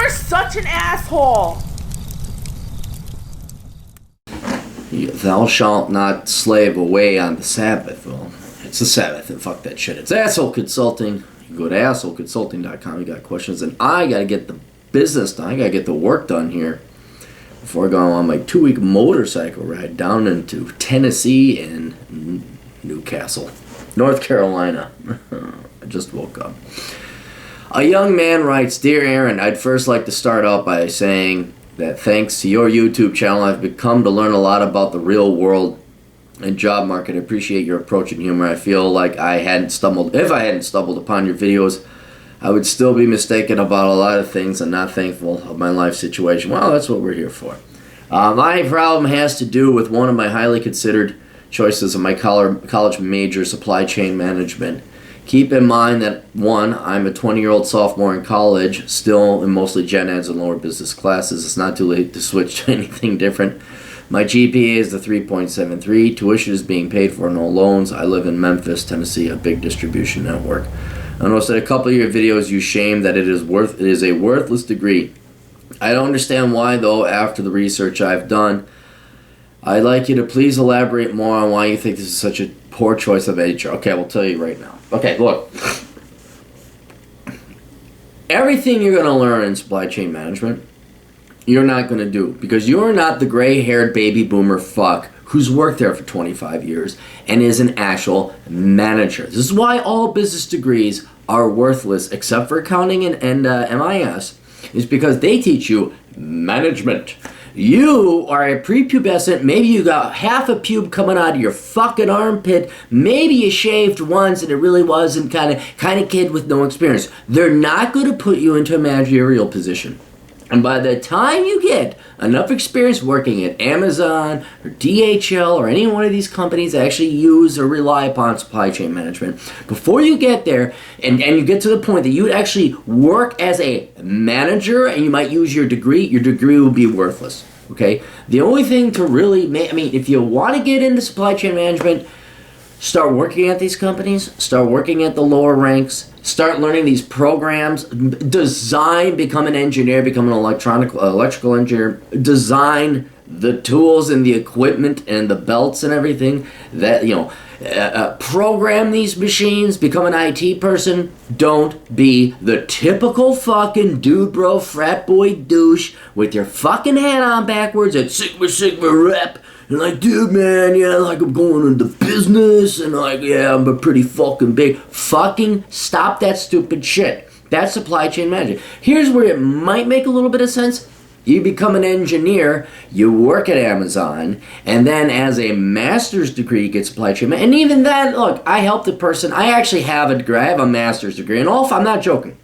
You're such an asshole. Thou shalt not slave away on the Sabbath. Well, it's the Sabbath, and fuck that shit. It's Asshole Consulting. You can go to assholeconsulting.com. You got questions, and I gotta get the business done. I gotta get the work done here before I go on my 2-week motorcycle ride down into Tennessee and Newcastle, North Carolina. I just woke up. A young man writes, Dear Aaron, I'd first like to start out by saying that thanks to your YouTube channel, I've become to learn a lot about the real world and job market. I appreciate your approach and humor. I feel like if I hadn't stumbled upon your videos, I would still be mistaken about a lot of things and not thankful of my life situation. Well, that's what we're here for. My problem has to do with one of my highly considered choices of my college major, supply chain management. Keep in mind that, one, I'm a 20-year-old sophomore in college, still in mostly gen eds and lower business classes. It's not too late to switch to anything different. My GPA is the 3.73. Tuition is being paid for, no loans. I live in Memphis, Tennessee, a big distribution network. I noticed that a couple of your videos you shame that it is a worthless degree. I don't understand why, though, after the research I've done. I'd like you to please elaborate more on why you think this is such a poor choice of HR. Okay, I will tell you right now. Okay, look. Everything you're going to learn in supply chain management, you're not going to do. Because you're not the gray-haired baby boomer fuck who's worked there for 25 years and is an actual manager. This is why all business degrees are worthless, except for accounting and MIS, is because they teach you management. You are a prepubescent, maybe you got half a pube coming out of your fucking armpit, maybe you shaved once and it really wasn't kind of kid with no experience. They're not going to put you into a managerial position. And by the time you get enough experience working at Amazon or DHL or any one of these companies that actually use or rely upon supply chain management, before you get there and you get to the point that you would actually work as a manager and you might use your degree will be worthless. Okay? The only thing to really if you want to get into supply chain management, start working at these companies, start working at the lower ranks, start learning these programs, design, become an engineer, become an electrical engineer, design the tools and the equipment and the belts and everything that, program these machines, become an IT person. Don't be the typical fucking dude bro frat boy douche with your fucking hat on backwards at Sigma rep. And like, dude, man, I'm going into business, and I'm a pretty fucking big. Fucking stop that stupid shit. That's supply chain management. Here's where it might make a little bit of sense. You become an engineer, you work at Amazon, and then as a master's degree, you get supply chain management. And even then, look, I helped a person. I actually have a degree. I have a master's degree. And I'm not joking.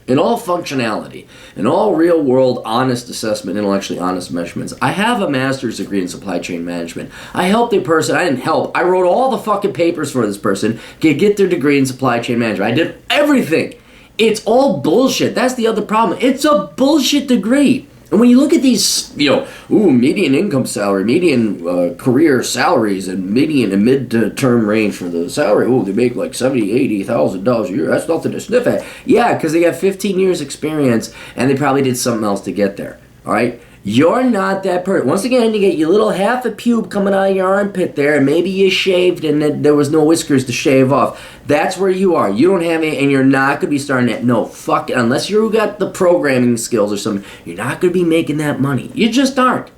In all functionality, in all real-world honest assessment, intellectually honest measurements, I have a master's degree in supply chain management. I helped a person. I didn't help. I wrote all the fucking papers for this person to get their degree in supply chain management. I did everything. It's all bullshit. That's the other problem. It's a bullshit degree. And when you look at these, median income salary, median career salaries, and median and mid-term range for the salary, they make like $70,000, $80,000 a year. That's nothing to sniff at. Yeah, because they got 15 years experience, and they probably did something else to get there. All right? You're not that person. Once again, you get your little half a pube coming out of your armpit there, and maybe you shaved and there was no whiskers to shave off. That's where you are. You don't have any, and you're not going to be starting at, no, fuck it. Unless you got the programming skills or something, you're not going to be making that money. You just aren't.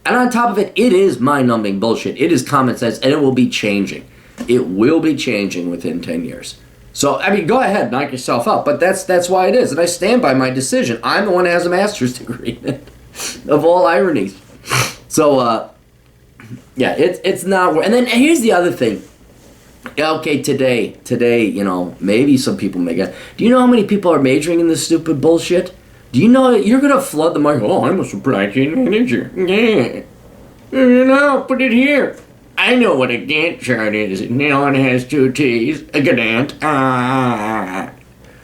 And on top of it, it is mind-numbing bullshit. It is common sense, and it will be changing. It will be changing within 10 years. So, go ahead, knock yourself out. But that's why it is, and I stand by my decision. I'm the one that has a master's degree. Of all ironies. So, it's not. And then here's the other thing. Okay, today, maybe some people may get. Do you know how many people are majoring in this stupid bullshit? Do you know you're gonna flood the market? Oh, I'm a supply chain manager. Yeah. Put it here. I know what a Gantt chart is. It has 2 T's. A Gantt.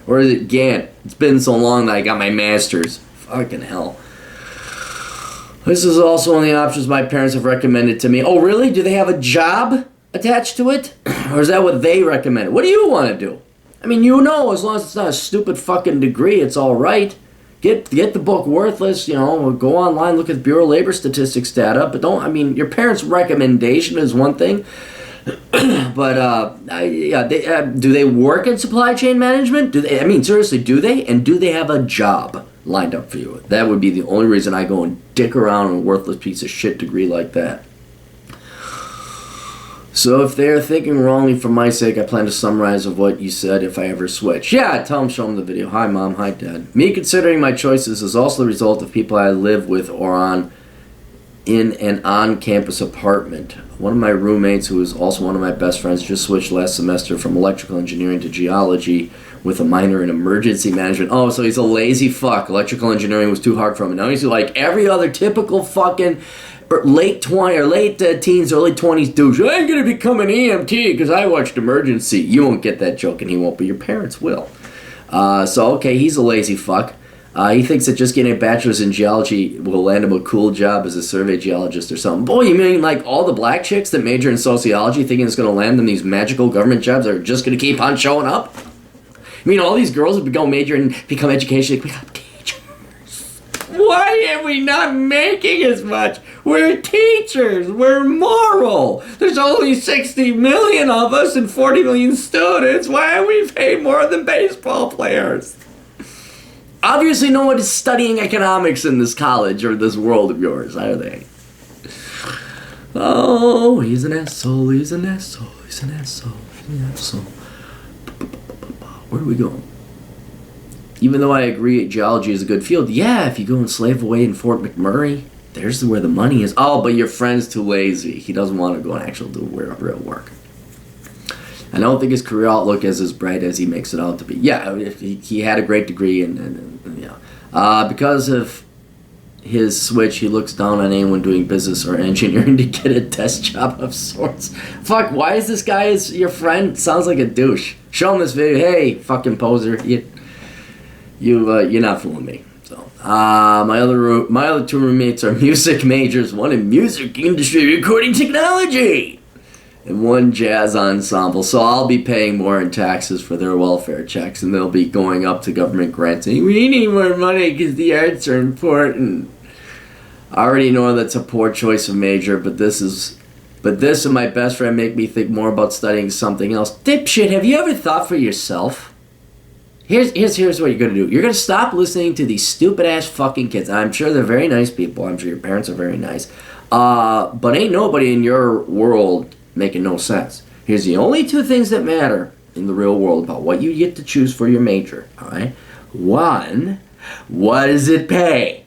Or is it Gantt? It's been so long that I got my master's. Fucking hell. This is also one of the options my parents have recommended to me. Oh, really? Do they have a job attached to it? Or is that what they recommend? What do you want to do? As long as it's not a stupid fucking degree, it's all right. Get the book Worthless, go online, look at Bureau of Labor Statistics data, but your parents' recommendation is one thing, but do they work in supply chain management? Seriously, do they? And do they have a job lined up for you? That would be the only reason I go and dick around on a worthless piece of shit degree like that. So if they're thinking wrongly for my sake, I plan to summarize of what you said if I ever switch. Yeah, tell them, show them the video. Hi, Mom. Hi, Dad. Me considering my choices is also the result of people I live with or in an on-campus apartment. One of my roommates, who is also one of my best friends, just switched last semester from electrical engineering to geology with a minor in emergency management. Oh, so he's a lazy fuck. Electrical engineering was too hard for him. And now he's like every other typical fucking late teens, early 20s douche. I'm going to become an EMT because I watched Emergency. You won't get that joke, and he won't, but your parents will. Okay, he's a lazy fuck. He thinks that just getting a bachelor's in geology will land him a cool job as a survey geologist or something. Boy, you mean like all the black chicks that major in sociology thinking it's going to land them these magical government jobs that are just going to keep on showing up? All these girls that go major and become education, become teachers. Why are we not making as much? We're teachers. We're moral. There's only 60 million of us and 40 million students. Why are we paid more than baseball players? Obviously, no one is studying economics in this college or this world of yours, are they? Oh, he's an asshole. He's an asshole. He's an asshole. He's an asshole. Where do we go? Even though I agree geology is a good field, yeah, if you go and slave away in Fort McMurray, there's where the money is. Oh, but your friend's too lazy. He doesn't want to go and actually do real work. I don't think his career outlook is as bright as he makes it out to be. Yeah, he had a great degree, because of his switch, he looks down on anyone doing business or engineering to get a desk job of sorts. Fuck, why is this guy your friend? Sounds like a douche. Show him this video. Hey, fucking poser. You're not fooling me. So, my other two roommates are music majors. One in music industry recording technology, and one jazz ensemble. So I'll be paying more in taxes for their welfare checks, and they'll be going up to government grants saying, we need more money because the arts are important. I already know that's a poor choice of major, but this and my best friend make me think more about studying something else. Dipshit, have you ever thought for yourself? Here's what you're going to do. You're going to stop listening to these stupid-ass fucking kids. I'm sure they're very nice people. I'm sure your parents are very nice. But ain't nobody in your world making no sense. Here's the only two things that matter in the real world about what you get to choose for your major. All right? One, what does it pay?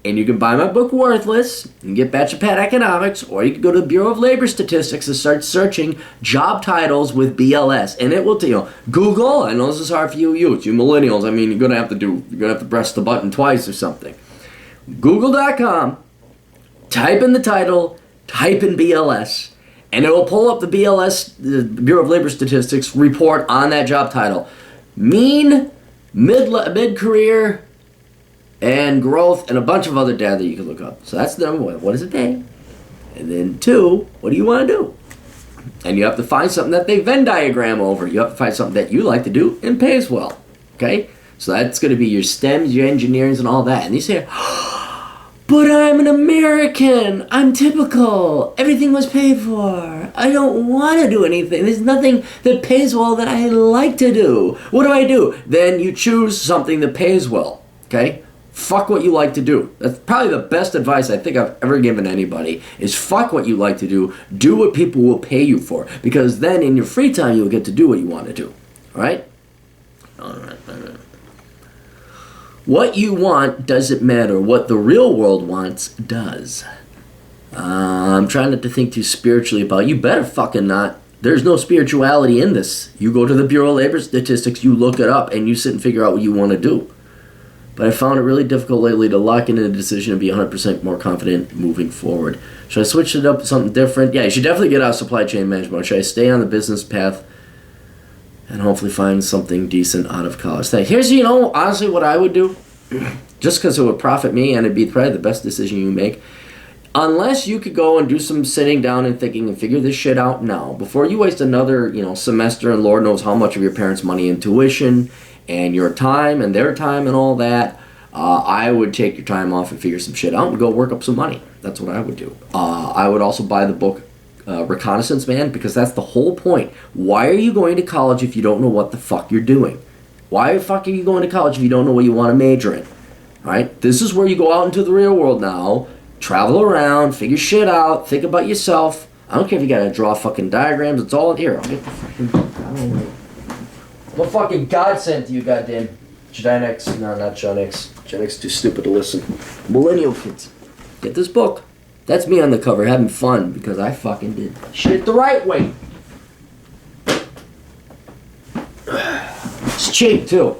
And you can buy my book Worthless and get Bachelor Pad Economics, or you can go to the Bureau of Labor Statistics and start searching job titles with BLS, and it will tell you. Google, I know this is hard for you youths, you millennials. You're gonna have to press the button twice or something. Google.com, type in the title, type in BLS, and it will pull up the BLS, the Bureau of Labor Statistics report on that job title. Mean, mid-career, and growth, and a bunch of other data that you can look up. So that's number one. What does it pay? And then two, what do you want to do? And you have to find something that they Venn diagram over. You have to find something that you like to do and pays well. Okay? So that's going to be your STEMs, your engineerings, and all that. And you say, but I'm an American. I'm typical. Everything was paid for. I don't want to do anything. There's nothing that pays well that I like to do. What do? Then you choose something that pays well. Okay? Fuck what you like to do. That's probably the best advice I think I've ever given anybody, is fuck what you like to do. Do what people will pay you for. Because then in your free time, you'll get to do what you want to do. Alright? Alright. What you want doesn't matter. What the real world wants does. I'm trying not to think too spiritually about it. You better fucking not. There's no spirituality in this. You go to the Bureau of Labor Statistics, you look it up, and you sit and figure out what you want to do. But I found it really difficult lately to lock in a decision and be 100% more confident moving forward. Should I switch it up to something different? Yeah, you should definitely get out of supply chain management. Or should I stay on the business path and hopefully find something decent out of college? Here's, honestly what I would do. Just because it would profit me and it'd be probably the best decision you make. Unless you could go and do some sitting down and thinking and figure this shit out now. Before you waste another, semester and Lord knows how much of your parents' money in tuition and your time and their time and all that. I would take your time off and figure some shit out and go work up some money. That's what I would do. I would also buy the book Reconnaissance Man, because that's the whole point. Why are you going to college if you don't know what the fuck you're doing? Why the fuck are you going to college if you don't know what you want to major in? Right? This is where you go out into the real world now, travel around, figure shit out, think about yourself. I don't care if you gotta draw fucking diagrams, it's all in here. I'll get the fucking book. I don't know. I'm a fucking godsend to you, goddamn Gen X. No, not Gen X. Gen X too stupid to listen. Millennial kids. Get this book. That's me on the cover having fun because I fucking did shit the right way. It's cheap too.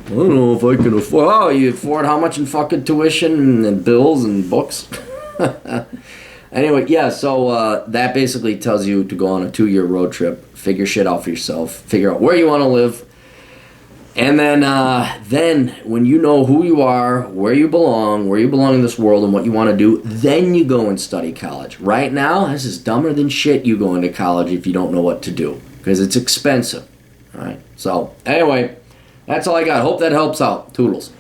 I don't know if I can afford. Oh, you afford how much in fucking tuition and bills and books? Anyway, yeah, so that basically tells you to go on a 2-year road trip, figure shit out for yourself, figure out where you want to live, and then when you know who you are, where you belong in this world, and what you want to do, then you go and study college. Right now, this is dumber than shit, you go into college if you don't know what to do, because it's expensive. All right. So anyway, that's all I got. Hope that helps out. Toodles.